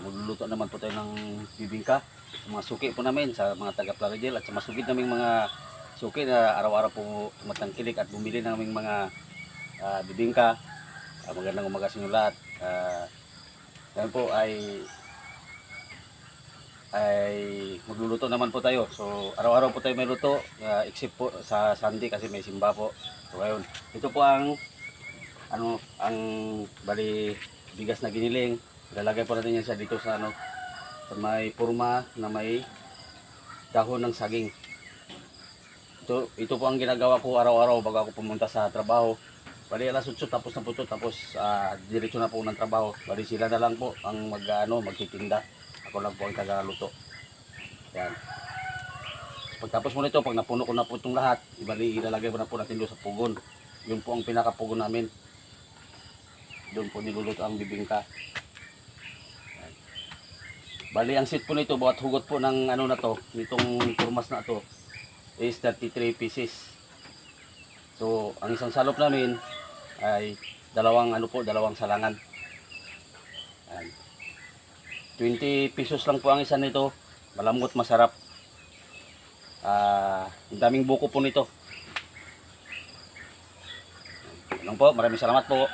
Magluluto naman po tayo ng bibingka. Mga suki po namin sa mga taga Plaridel at sa masugid naming mga suki na araw-araw po tumatangkilik at bumili ng aming mga bibingka. Magandang umaga sa inyo lahat. Ngayon po ay magluluto naman po tayo. So araw-araw po tayo may luto, except po sa Sunday kasi may simba po. So ngayon, ito po ang bali bigas na giniling. Ilalagay po natin yan siya dito sa sa may purma na may dahon ng saging. Ito po ang ginagawa ko araw-araw bago ako pumunta sa trabaho. Bali alas 8 tapos na po ito, tapos diretso na po ng trabaho. Bali sila na lang po ang magtitinda. Ako lang po ang tagaluto. Yan. Pagtapos mo nito, pag napuno ko na po itong lahat, ilalagay mo na po natin doon sa pugon. Yun po ang pinakapugon namin. Doon po niluluto ang bibingka. Yan. Bali ang set po nito, bawat hugot po ng na to, nitong turmas na to, is 33 pieces. So, ang isang salop namin ay dalawang salangan. Yan. 20 pesos lang po ang isa nito. Malambot, masarap. Ang daming buko po nito. Yan po, maraming salamat po.